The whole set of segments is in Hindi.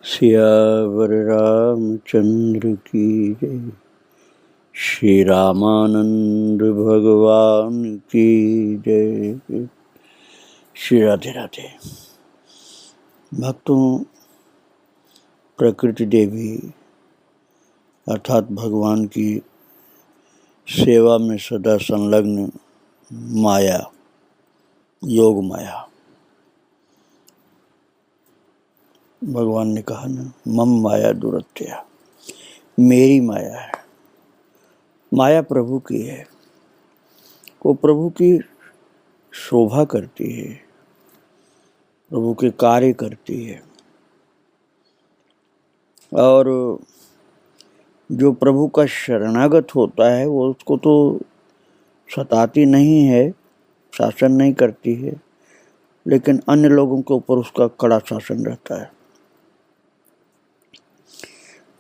सियावर रामचंद्र की जय। श्री रामानंद भगवान की जय। श्री राधे राधे। भक्तों, प्रकृति देवी अर्थात भगवान की सेवा में सदा संलग्न माया, योग माया, भगवान ने कहा ना, मम माया दुरत्या, मेरी माया है। माया प्रभु की है, वो प्रभु की शोभा करती है, प्रभु के कार्य करती है। और जो प्रभु का शरणागत होता है वो उसको तो सताती नहीं है, शासन नहीं करती है, लेकिन अन्य लोगों के ऊपर उसका कड़ा शासन रहता है।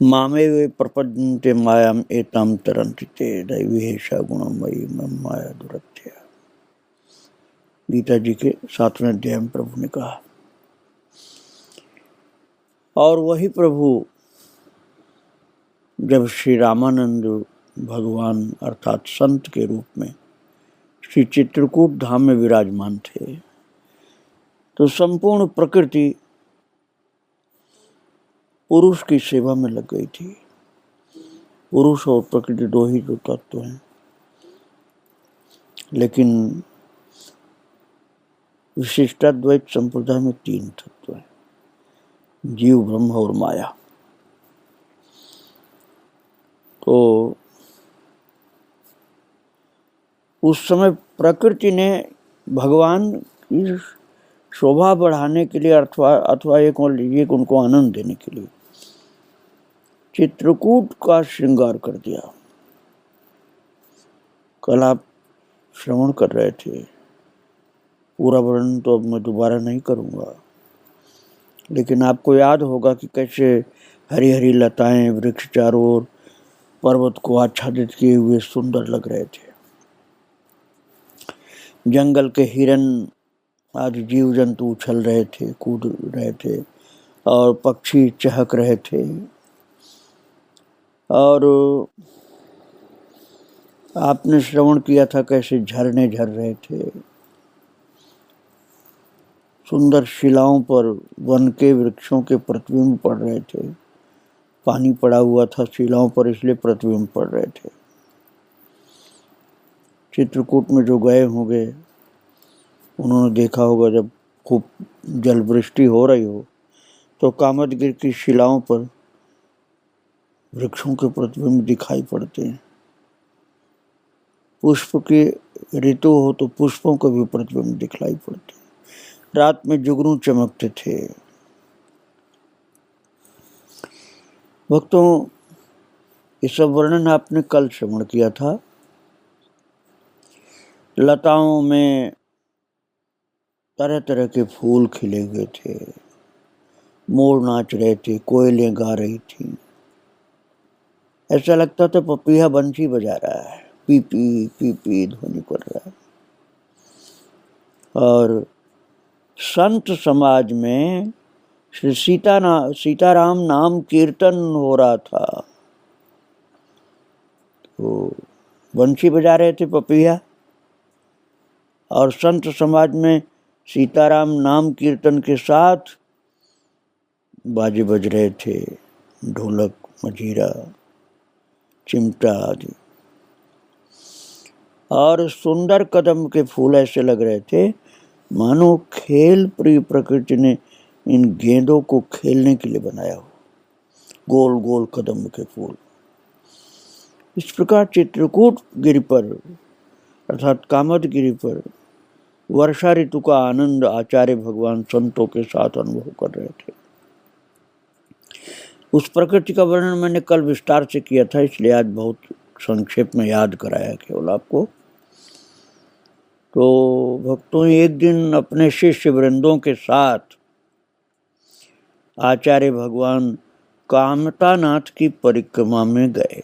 मामे वे प्रपद्यन्ते मायाम एताम तरन्ति ते दैवीहेषा गुणमयी मम माया दुरत्या। गीता जी के 7वें अध्याय में प्रभु ने कहा। और वही प्रभु जब श्री रामानंद भगवान अर्थात संत के रूप में श्री चित्रकूट धाम में विराजमान थे, तो संपूर्ण प्रकृति पुरुष की सेवा में लग गई थी। पुरुष और प्रकृति दो ही जो तत्व हैं, लेकिन विशिष्टाद्वैत संप्रदाय में 3 तत्व हैं, जीव, ब्रह्म और माया। तो उस समय प्रकृति ने भगवान की शोभा बढ़ाने के लिए अथवा एक और लीजिए उनको आनंद देने के लिए चित्रकूट का श्रृंगार कर दिया। कल आप श्रवण कर रहे थे, पूरा वर्णन तो अब मैं दोबारा नहीं करूंगा, लेकिन आपको याद होगा कि कैसे हरी हरी लताएं, वृक्ष चारों ओर पर्वत को आच्छादित किए हुए सुंदर लग रहे थे। जंगल के हिरन आदि जीव जंतु उछल रहे थे, कूद रहे थे, और पक्षी चहक रहे थे, और आपने श्रवण किया था कैसे झरने झर रहे थे। सुंदर शिलाओं पर वन के वृक्षों के प्रतिबिंब पड़ रहे थे। पानी पड़ा हुआ था शिलाओं पर, इसलिए प्रतिबिंब पड़ रहे थे। चित्रकूट में जो गए होंगे उन्होंने देखा होगा, जब खूब जल वृष्टि हो रही हो तो कामदगिर की शिलाओं पर वृक्षों के प्रतिबिंब दिखाई पड़ते हैं। पुष्प की ऋतु हो तो पुष्पों के भी प्रतिबिंब दिखलाई पड़ते हैं। रात में जुगनू चमकते थे। भक्तों, ये सब वर्णन आपने कल श्रवण किया था। लताओं में तरह तरह के फूल खिले हुए थे, मोर नाच रहे थे, कोयलें गा रही थी। ऐसा लगता था पपीहा बंसी बजा रहा है, पी पी पी पी ध्वनि कर रहा है। और संत समाज में श्री सीताराम नाम कीर्तन हो रहा था, तो बंसी बजा रहे थे पपीहा, और संत समाज में सीताराम नाम कीर्तन के साथ बाजे बज रहे थे, ढोलक, मजीरा, चिमटा आदि। और सुंदर कदम के फूल ऐसे लग रहे थे मानो खेल प्रिय प्रकृति ने इन गेंदों को खेलने के लिए बनाया हो, गोल गोल कदम के फूल। इस प्रकार चित्रकूट गिरि पर अर्थात कामदगिरि पर वर्षा ऋतु का आनंद आचार्य भगवान संतों के साथ अनुभव कर रहे थे। उस प्रकृति का वर्णन मैंने कल विस्तार से किया था, इसलिए आज बहुत संक्षेप में याद कराया केवल आपको। तो भक्तों, एक दिन अपने शिष्य वृंदों के साथ आचार्य भगवान कामतानाथ की परिक्रमा में गए।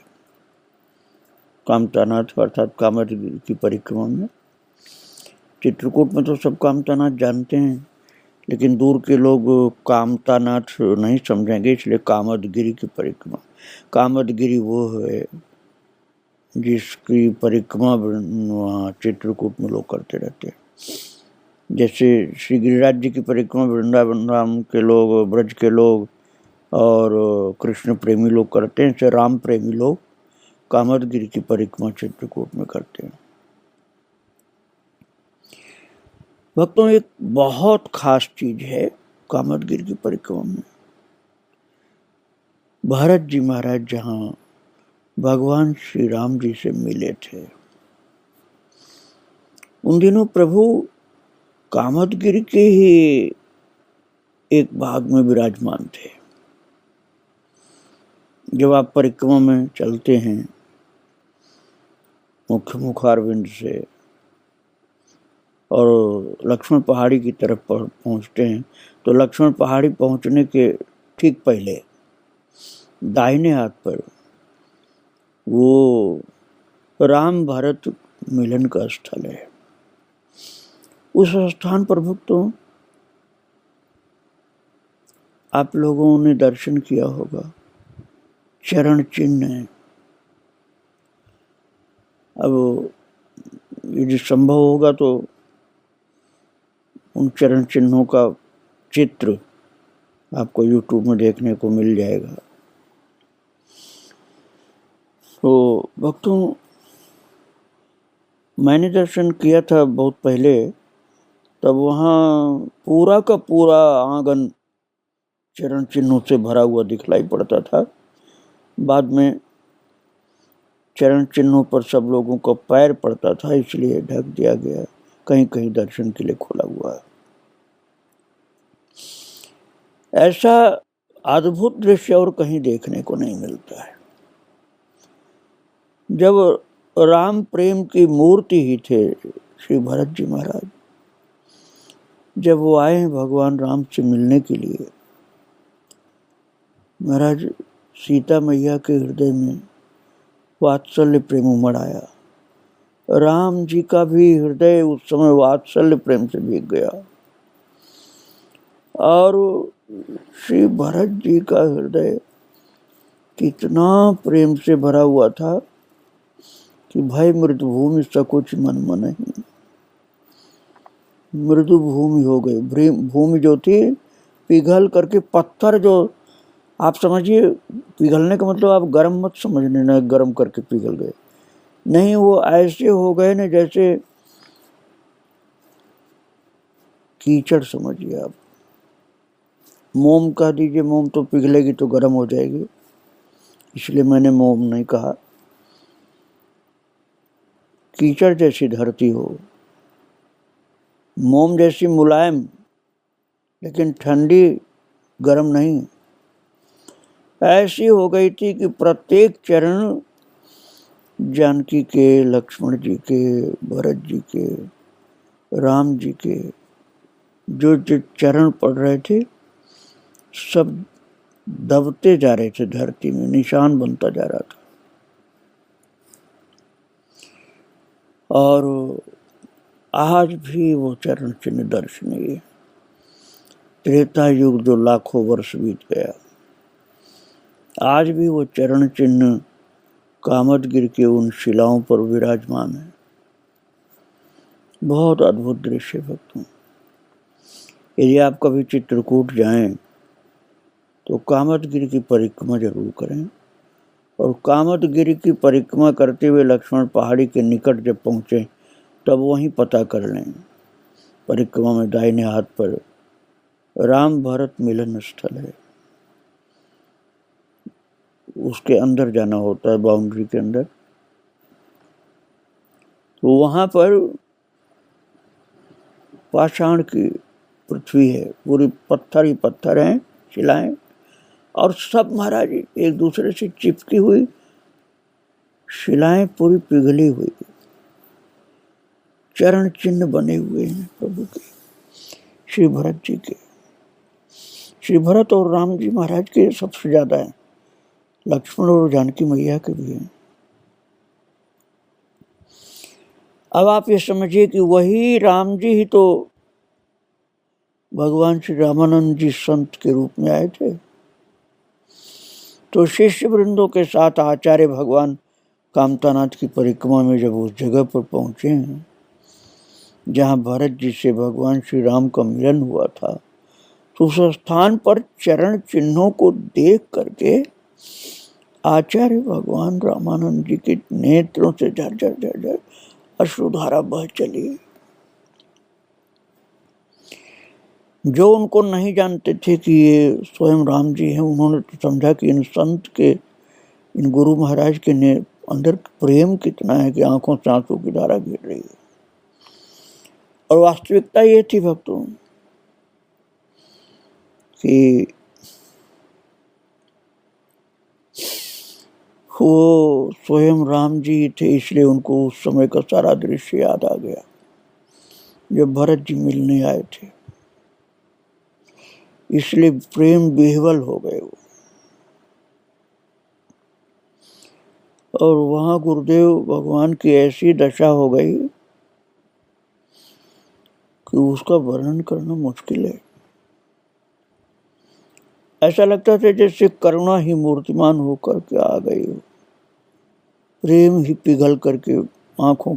कामतानाथ अर्थात कामदगिरि की परिक्रमा में। चित्रकूट में तो सब कामतानाथ जानते हैं, लेकिन दूर के लोग कामतानाथ नहीं समझेंगे, इसलिए कामदगिरी की परिक्रमा। कामदगिरी वो है जिसकी परिक्रमा वहाँ चित्रकूट में लोग करते रहते हैं। जैसे श्री गिरिराज जी की परिक्रमा वृंदावन धाम के लोग, ब्रज के लोग और कृष्ण प्रेमी लोग करते हैं, ऐसे राम प्रेमी लोग कामदगिरी की परिक्रमा चित्रकूट में करते हैं। भक्तों, एक बहुत खास चीज है कामदगिरी की परिक्रमा में। भरत जी महाराज जहाँ भगवान श्री राम जी से मिले थे, उन दिनों प्रभु कामदगिरी के ही एक भाग में विराजमान थे। जब आप परिक्रमा में चलते हैं मुख्य मुखारविंद से और लक्ष्मण पहाड़ी की तरफ पहुंचते हैं, तो लक्ष्मण पहाड़ी पहुंचने के ठीक पहले दाहिने हाथ पर वो राम भरत मिलन का स्थल है। उस स्थान पर भक्तों आप लोगों ने दर्शन किया होगा, चरण चिन्ह है। अब यदि संभव होगा तो उन चरण चिन्हों का चित्र आपको YouTube में देखने को मिल जाएगा। तो भक्तों, मैंने दर्शन किया था बहुत पहले, तब वहाँ पूरा का पूरा आंगन चरण चिन्हों से भरा हुआ दिखलाई पड़ता था। बाद में चरण चिन्हों पर सब लोगों को पैर पड़ता था, इसलिए ढक दिया गया, कहीं कहीं दर्शन के लिए खोला हुआ है। ऐसा अद्भुत दृश्य और कहीं देखने को नहीं मिलता है। जब राम प्रेम की मूर्ति ही थे श्री भरत जी महाराज, जब वो आए भगवान राम से मिलने के लिए, महाराज सीता मैया के हृदय में वात्सल्य प्रेम उमड़ आया। राम जी का भी हृदय उस समय वात्सल्य प्रेम से भीग गया और श्री भरत जी का हृदय कितना प्रेम से भरा हुआ था कि भाई मृदु भूमि सकुच मन मनहि, मृदु भूमि हो गई। भूमि जो थी पिघल करके पत्थर, जो आप समझिए पिघलने का मतलब आप गर्म मत समझने ना, गर्म करके पिघल गए नहीं, वो ऐसे हो गए ना जैसे कीचड़ समझिए आप। मोम कह दीजिए, मोम तो पिघलेगी तो गर्म हो जाएगी, इसलिए मैंने मोम नहीं कहा। कीचड़ जैसी धरती हो, मोम जैसी मुलायम लेकिन ठंडी, गर्म नहीं, ऐसी हो गई थी कि प्रत्येक चरण जानकी के, लक्ष्मण जी के, भरत जी के, राम जी के जो जो चरण पड़ रहे थे सब दबते जा रहे थे धरती में, निशान बनता जा रहा था। और आज भी वो चरण चिन्ह दर्शनीय है। त्रेता युग जो लाखों वर्ष बीत गया, आज भी वो चरण चिन्ह कामदगिरी के उन शिलाओं पर विराजमान है। बहुत अद्भुत दृश्य भक्तों। यदि आप कभी चित्रकूट जाएं तो कामदगिरी की परिक्रमा जरूर करें, और कामदगिरी की परिक्रमा करते हुए लक्ष्मण पहाड़ी के निकट जब पहुंचे तब वहीं पता कर लें, परिक्रमा में दाहिने हाथ पर राम भरत मिलन स्थल है। उसके अंदर जाना होता है, बाउंड्री के अंदर। तो वहां पर पाषाण की पृथ्वी है, पूरी पत्थर ही पत्थर हैं, शिलाएं, और सब महाराज एक दूसरे से चिपकी हुई शिलाएं पूरी पिघली हुई, चरण चिन्ह बने हुए हैं प्रभु के, श्री भरत जी के। श्री भरत और राम जी महाराज के सबसे ज्यादा है, लक्ष्मण और जानकी मैया के भी हैं। अब आप ये समझिए कि वही राम जी ही तो भगवान श्री रामानंद जी संत के रूप में आए थे। तो शिष्य वृंदों के साथ आचार्य भगवान कामतानाथ की परिक्रमा में जब उस जगह पर पहुंचे हैं जहां भरत जी से भगवान श्री राम का मिलन हुआ था, तो उस स्थान पर चरण चिन्हों को देख करके आचार्य भगवान रामानंद जी के नेत्रों से झरझर झरझर अश्रुधारा बह चली। जो उनको नहीं जानते थे कि ये स्वयं राम जी हैं, उन्होंने तो समझा कि इन संत के, इन गुरु महाराज के अंदर प्रेम कितना है कि आंखों से आंसू की धारा गिर रही है। और वास्तविकता ये थी भक्तों कि वो स्वयं राम जी थे, इसलिए उनको उस समय का सारा दृश्य याद आ गया जब भरत जी मिलने आए थे, इसलिए प्रेम विह्वल हो गए वो। और वहां गुरुदेव भगवान की ऐसी दशा हो गई कि उसका वर्णन करना मुश्किल है। ऐसा लगता था जैसे करुणा ही मूर्तिमान होकर के आ गई हो, प्रेम ही पिघल करके आंखों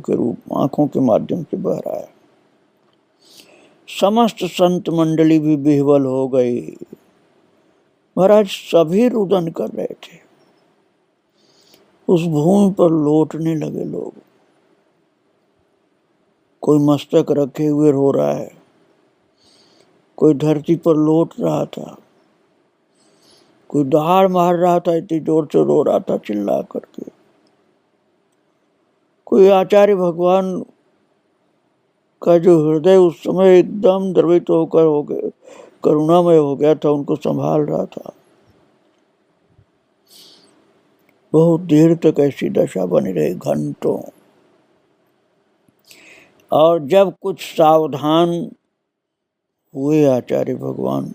के माध्यम से बह रहा है। समस्त संत मंडली भी विह्वल हो गई। महाराज सभी रुदन कर रहे थे, उस भूमि पर लौटने लगे लोग। कोई मस्तक रखे हुए रो रहा है, कोई धरती पर लौट रहा था, कोई दहाड़ मार रहा था, इतनी जोर से रो रहा था चिल्ला करके। कोई आचार्य भगवान का जो हृदय उस समय एकदम द्रवित होकर हो गया, करुणामय हो गया था, उनको संभाल रहा था। बहुत देर तक ऐसी दशा बनी रही, घंटों। और जब कुछ सावधान हुए आचार्य भगवान,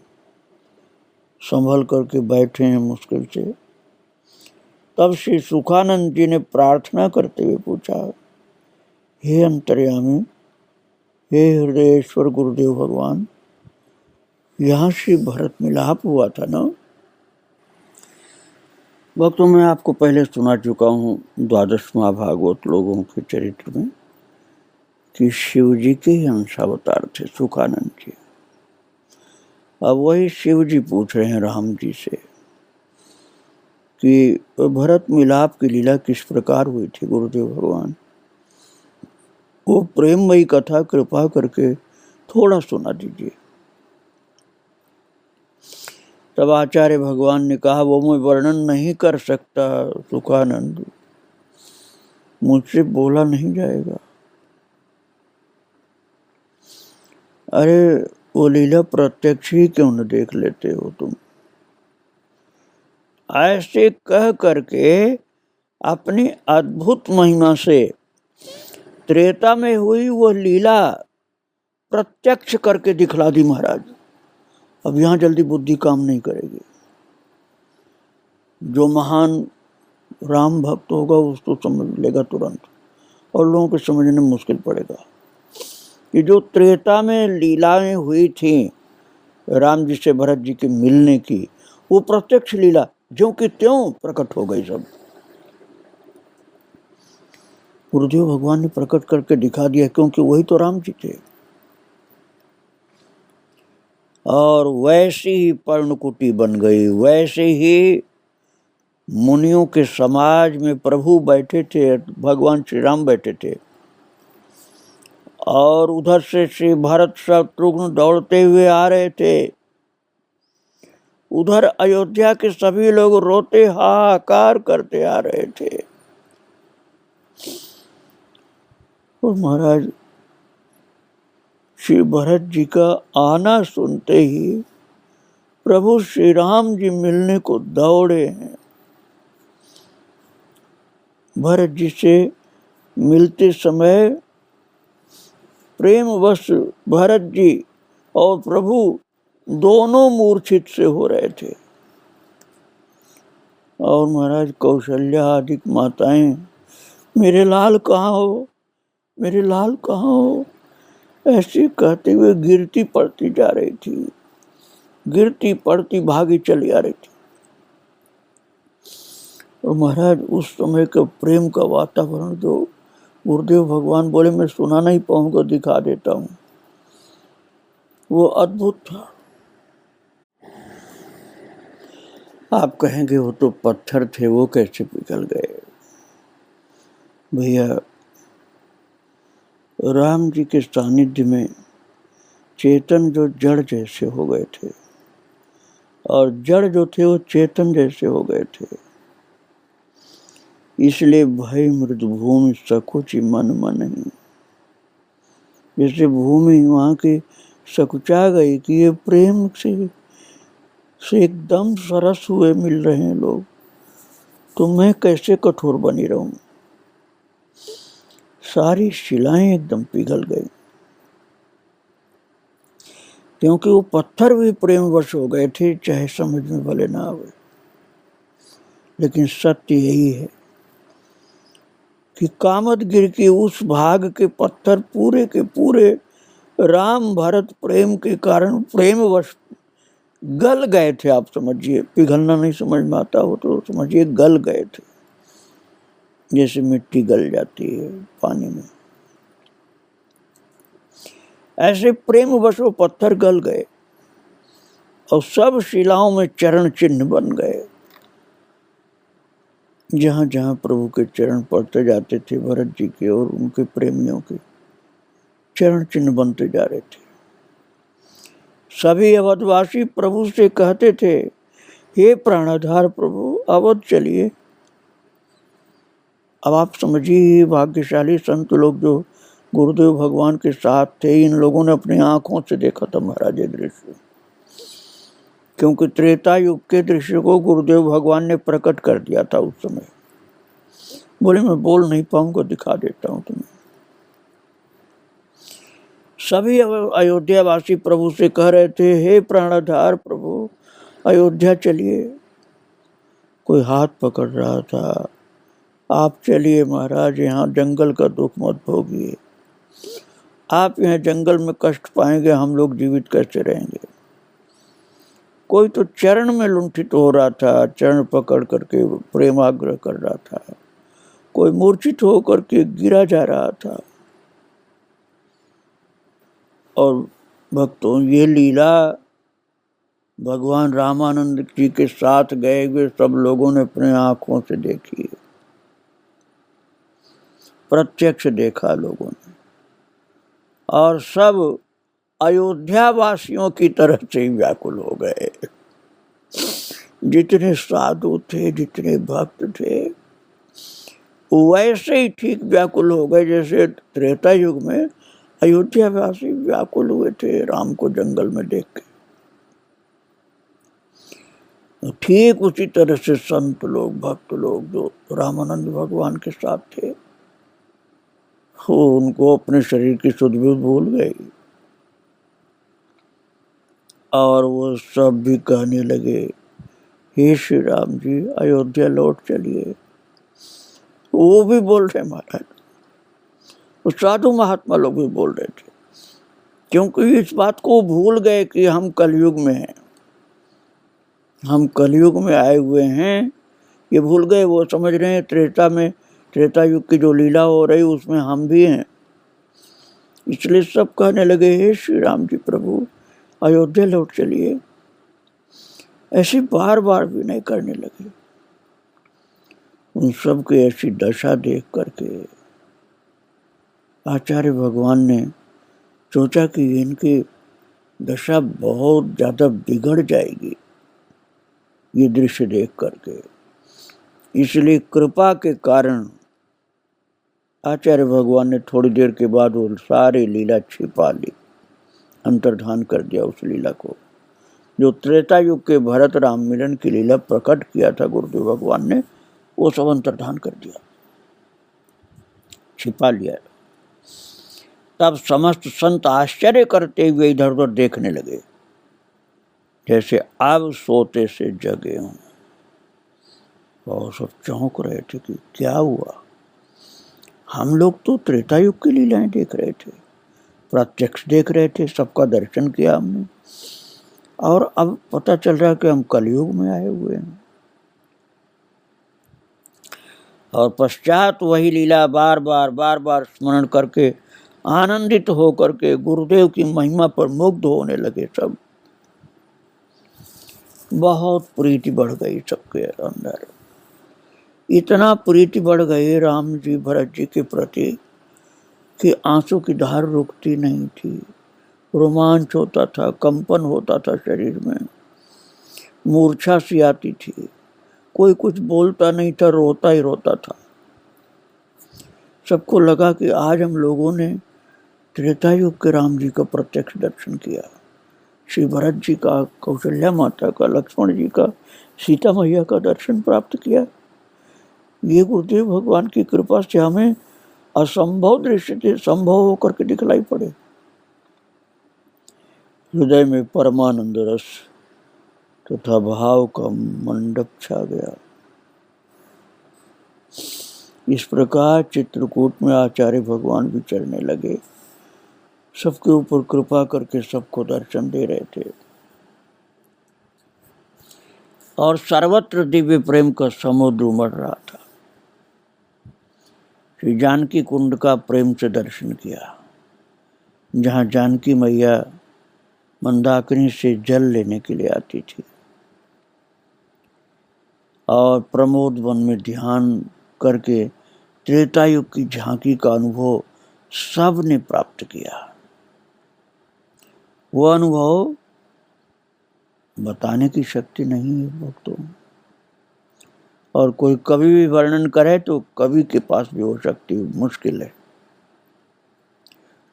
संभल करके बैठे हैं मुश्किल से, तब श्री सुखानंद जी ने प्रार्थना करते हुए पूछा, हे अंतर्यामी, हे हृदयेश्वर गुरुदेव भगवान, यहाँ श्री भरत मिलाप हुआ था ना? वक्तों में आपको पहले सुना चुका हूँ 12 महाभागवत लोगों के चरित्र में कि शिव जी के ही अंशावतार थे सुखानंद जी। अब वही शिव जी पूछ रहे हैं राम जी से कि भरत मिलाप की लीला किस प्रकार हुई थी गुरुदेव भगवान। वो प्रेममयी कथा कृपा करके थोड़ा सुना दीजिए। तब आचार्य भगवान ने कहा, वो मैं वर्णन नहीं कर सकता सुखानंद, मुझसे बोला नहीं जाएगा। अरे वो लीला प्रत्यक्ष ही क्यों न देख लेते हो तुम। ऐसे कह करके अपनी अद्भुत महिमा से त्रेता में हुई वो लीला प्रत्यक्ष करके दिखला दी महाराज। अब यहां जल्दी बुद्धि काम नहीं करेगी। जो महान राम भक्त होगा उसको समझ लेगा तुरंत, और लोगों को समझने में मुश्किल पड़ेगा कि जो त्रेता में लीलाएं हुई थी राम जी से भरत जी के मिलने की, वो प्रत्यक्ष लीला ज्यों की त्यों प्रकट हो गई। सब गुरुदेव भगवान ने प्रकट करके दिखा दिया, क्योंकि वही तो राम जी थे। और वैसी ही पर्णकुटी बन गई, वैसे ही मुनियों के समाज में प्रभु बैठे थे, भगवान श्री राम बैठे थे, और उधर से श्री भरत शत्रुघ्न दौड़ते हुए आ रहे थे। उधर अयोध्या के सभी लोग रोते हाहाकार करते आ रहे थे। और महाराज श्री भरत जी का आना सुनते ही प्रभु श्री राम जी मिलने को दौड़े हैं। भरत जी से मिलते समय प्रेमवश भरत जी और प्रभु दोनों मूर्छित से हो रहे थे। और महाराज कौशल्या आदि माताएं, मेरे लाल कहाँ हो, मेरे लाल कहाँ हो, ऐसे कहते हुए गिरती पड़ती जा रही थी, गिरती पड़ती भागी चली आ रही थी। और महाराज उस समय का प्रेम का वातावरण जो गुरुदेव भगवान बोले मैं सुना नहीं पाऊंगा, दिखा देता हूं, वो अद्भुत था। आप कहेंगे वो तो पत्थर थे, वो कैसे पिघल गए? भैया राम जी के सानिध्य में चेतन जो जड़ जैसे हो गए थे और जड़ जो थे वो चेतन जैसे हो गए थे। इसलिए भय मृदु भूमि सकुचि मन मनहि। जैसे भूमि वहां की सकुचा गई कि ये प्रेम से एकदम सरस हुए मिल रहे हैं लोग, तो मैं कैसे कठोर बनी रहूं? सारी शिलाएं एकदम पिघल गई, क्योंकि वो पत्थर भी प्रेमवश हो गए थे, चाहे समझ में भले ना आवे। लेकिन सत्य यही है कि कामदगिरि के उस भाग के पत्थर पूरे के पूरे राम भरत प्रेम के कारण प्रेमवश गल गए थे। आप समझिए, पिघलना नहीं समझ में आता हो तो समझिए गल गए थे, जैसे मिट्टी गल जाती है पानी में, ऐसे प्रेमवश वो पत्थर गल गए और सब शिलाओं में चरण चिन्ह बन गए। जहां जहां प्रभु के चरण पड़ते जाते थे, भरत जी के और उनके प्रेमियों के चरण चिन्ह बनते जा रहे थे। सभी अवधवासी प्रभु से कहते थे, हे प्राणाधार प्रभु अवध चलिए। अब आप समझिए भाग्यशाली संत लोग जो गुरुदेव भगवान के साथ थे, इन लोगों ने अपनी आंखों से देखा था महाराज ये दृश्य, क्योंकि त्रेता युग के दृश्य को गुरुदेव भगवान ने प्रकट कर दिया था उस समय। बोले मैं बोल नहीं पाऊंगा, दिखा देता हूं तुम्हें। सभी अयोध्यावासी प्रभु से कह रहे थे, हे प्राणाधार प्रभु अयोध्या चलिए। कोई हाथ पकड़ रहा था, आप चलिए महाराज, यहाँ जंगल का दुख मत भोगिए, आप यहाँ जंगल में कष्ट पाएंगे, हम लोग जीवित कैसे रहेंगे। कोई तो चरण में लुंठित हो रहा था, चरण पकड़ करके प्रेमाग्रह कर रहा था, कोई मूर्छित होकर के गिरा जा रहा था। और भक्तों, ये लीला भगवान रामानंद जी के साथ गए हुए सब लोगों ने अपने आंखों से देखी, प्रत्यक्ष देखा लोगों ने, और सब अयोध्या वासियों की तरफ से ही व्याकुल हो गए। जितने साधु थे, जितने भक्त थे, वैसे ही ठीक व्याकुल हो गए जैसे त्रेता युग में अयोध्या वासी व्याकुल हुए थे राम को जंगल में देख के। ठीक उसी तरह से संत लोग, भक्त लोग जो रामानंद भगवान के साथ थे, वो उनको अपने शरीर की सुध भी भूल गई और वो सब भी कहने लगे, हे श्री राम जी अयोध्या लौट चलिए। वो भी बोल रहे महाराज, वो साधु महात्मा लोग भी बोल रहे थे, क्योंकि इस बात को भूल गए कि हम कलयुग में हैं, हम कलयुग में आए हुए हैं, ये भूल गए। वो समझ रहे हैं त्रेता युग की जो लीला हो रही उसमें हम भी हैं। इसलिए सब कहने लगे, हे श्री राम जी प्रभु अयोध्या लौट चलिए। ऐसे बार बार विनय करने लगे। उन सब की ऐसी दशा देख करके आचार्य भगवान ने सोचा कि इनकी दशा बहुत ज्यादा बिगड़ जाएगी ये दृश्य देख करके। इसलिए कृपा के कारण आचार्य भगवान ने थोड़ी देर के बाद वो सारी लीला छिपा ली, अंतर्धान कर दिया उस लीला को। जो त्रेता युग के भरत राम मिलन की लीला प्रकट किया था गुरुदेव भगवान ने, वो सब अंतर्धान कर दिया, छिपा लिया। तब समस्त संत आश्चर्य करते हुए इधर उधर देखने लगे, जैसे अब सोते से जगे हों, और सब चौंक रहे थे कि क्या हुआ। हम लोग तो त्रेता युग की लीलाएं देख रहे थे, प्रत्यक्ष देख रहे थे, सबका दर्शन किया हमने, और अब पता चल रहा है कि हम कलयुग में आए हुए हैं। और पश्चात वही लीला बार बार स्मरण करके आनंदित होकर के गुरुदेव की महिमा पर मुग्ध होने लगे सब। बहुत प्रीति बढ़ गई सबके अंदर, इतना प्रीति बढ़ गई राम जी भरत जी के प्रति कि आंसू की धार रुकती नहीं थी, रोमांच होता था, कंपन होता था शरीर में, मूर्छा सी आती थी, कोई कुछ बोलता नहीं था, रोता ही रोता था। सबको लगा कि आज हम लोगों ने त्रेता युग के राम जी का प्रत्यक्ष दर्शन किया, श्री भरत जी का, कौशल्या माता का, लक्ष्मण जी का, सीता मैया का दर्शन प्राप्त किया। ये गुरुदेव भगवान की कृपा से हमें असंभव दृश्य से संभव होकर के दिखलाई पड़े। हृदय में परमानंद रस तथा भाव का मंडप छा गया। इस प्रकार चित्रकूट में आचार्य भगवान विचरने लगे, सबके ऊपर कृपा करके सबको दर्शन दे रहे थे, और सर्वत्र दिव्य प्रेम का समुद्र उमड़ रहा था। श्री जानकी कुंड का प्रेम से दर्शन किया, जहाँ जानकी मैया मंदाकिनी से जल लेने के लिए आती थी, और प्रमोद वन में ध्यान करके त्रेतायुग की झांकी का अनुभव सब ने प्राप्त किया। वो अनुभव बताने की शक्ति नहीं है भक्तों, और कोई कवि भी वर्णन करे तो कवि के पास भी हो सकती मुश्किल है।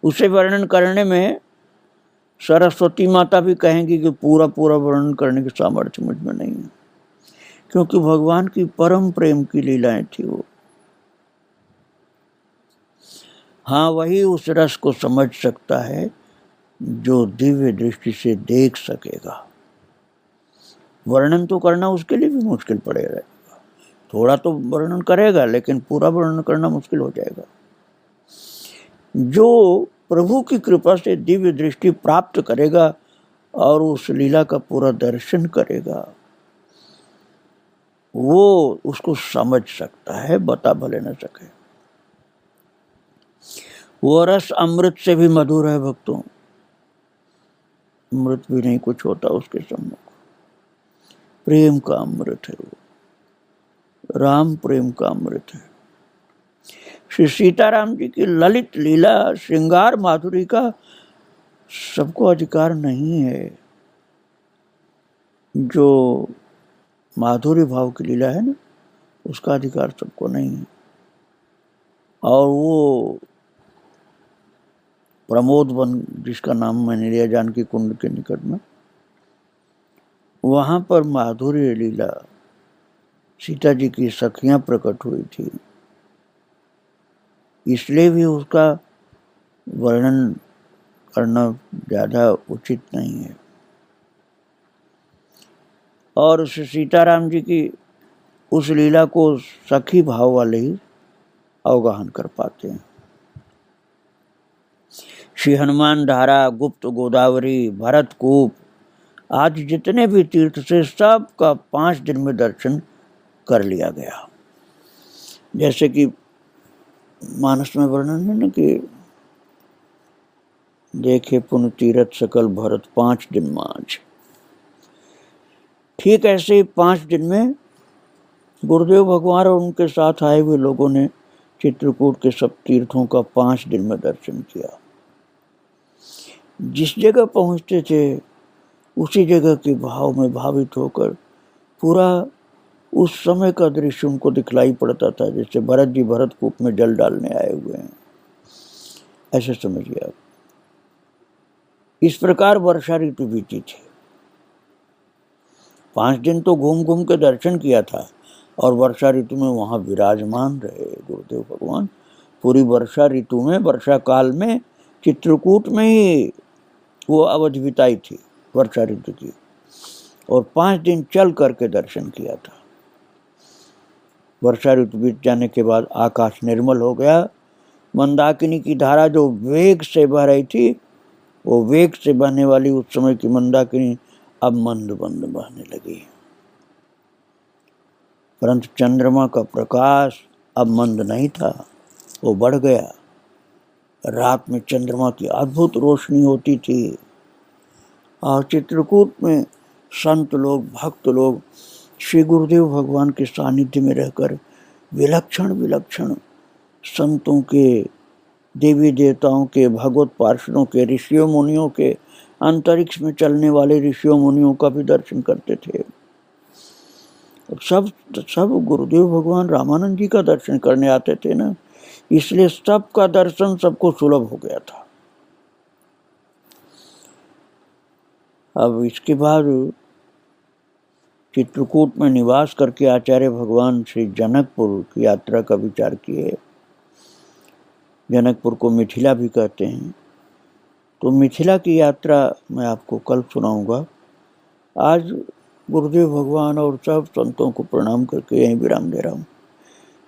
उसे वर्णन करने में सरस्वती माता भी कहेंगी कि पूरा वर्णन करने की सामर्थ्य मुझ में नहीं है, क्योंकि भगवान की परम प्रेम की लीलाएं थी वो। हाँ, वही उस रस को समझ सकता है जो दिव्य दृष्टि से देख सकेगा। वर्णन तो करना उसके लिए भी मुश्किल पड़ेगा, थोड़ा तो वर्णन करेगा लेकिन पूरा वर्णन करना मुश्किल हो जाएगा। जो प्रभु की कृपा से दिव्य दृष्टि प्राप्त करेगा और उस लीला का पूरा दर्शन करेगा, वो उसको समझ सकता है, बता भले न सके। वो रस अमृत से भी मधुर है भक्तों, अमृत भी नहीं कुछ होता उसके सम्मुख। प्रेम का अमृत है वो, राम प्रेम का अमृत है। श्री सीताराम जी की ललित लीला श्रृंगार माधुरी का सबको अधिकार नहीं है। जो माधुरी भाव की लीला है ना, उसका अधिकार सबको नहीं है। और वो प्रमोद वन, जिसका नाम मैंने लिया जानकी कुंड के निकट में, वहां पर माधुरी लीला सीता जी की सखियां प्रकट हुई थी, इसलिए भी उसका वर्णन करना ज्यादा उचित नहीं है। और उस सीताराम जी की उस लीला को सखी भाव वाले ही अवगाहन कर पाते हैं। श्री हनुमान धारा, गुप्त गोदावरी, भरतकूप आज जितने भी तीर्थ से सबका 5 दिन में दर्शन कर लिया गया। जैसे कि मानस में वर्णन है ना कि देखे पुन तीरथ सकल भरत 5 दिन मांझ, ठीक ऐसे ही 5 दिन में गुरुदेव भगवान और उनके साथ आए हुए लोगों ने चित्रकूट के सब तीर्थों का 5 दिन में दर्शन किया। जिस जगह पहुंचते थे उसी जगह के भाव में भावित होकर पूरा उस समय का दृश्य उनको दिखलाई पड़ता था, जैसे भरत जी भरतकूप में जल डालने आए हुए हैं, ऐसे समझिए आप। इस प्रकार वर्षा ऋतु बीती थी। 5 दिन तो घूम घूम के दर्शन किया था, और वर्षा ऋतु में वहां विराजमान रहे गुरुदेव भगवान। पूरी वर्षा ऋतु में, वर्षा काल में चित्रकूट में ही वो अवधि बिताई थी वर्षा ऋतु की, और 5 दिन चल करके दर्शन किया था। वर्षा ऋतु बीत जाने के बाद आकाश निर्मल हो गया, मंदाकिनी की धारा जो वेग से बह रही थी, वो वेग से बहने वाली उस समय की मंदाकिनी अब मंद मंद बहने लगी। परंतु चंद्रमा का प्रकाश अब मंद नहीं था, वो बढ़ गया। रात में चंद्रमा की अद्भुत रोशनी होती थी और चित्रकूट में संत लोग, भक्त लोग श्री गुरुदेव भगवान के सानिध्य में रहकर विलक्षण विलक्षण संतों के, देवी देवताओं के, भगवत पार्षदों के, ऋषियों मुनियों के, अंतरिक्ष में चलने वाले ऋषियों मुनियों का भी दर्शन करते थे। सब गुरुदेव भगवान रामानंद जी का दर्शन करने आते थे ना, इसलिए सबका दर्शन सबको सुलभ हो गया था। अब इसके बाद चित्रकूट में निवास करके आचार्य भगवान श्री जनकपुर की यात्रा का विचार किए। जनकपुर को मिथिला भी कहते हैं। तो मिथिला की यात्रा मैं आपको कल सुनाऊंगा। आज गुरुदेव भगवान और सब संतों को प्रणाम करके यहीं विराम दे रहा हूँ।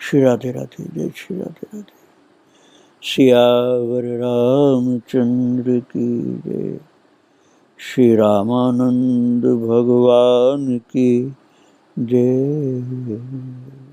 श्री राधे राधे, जय श्री राधे राधे। सियावर रामचंद्र की जय। श्री रामानंद भगवान की जय।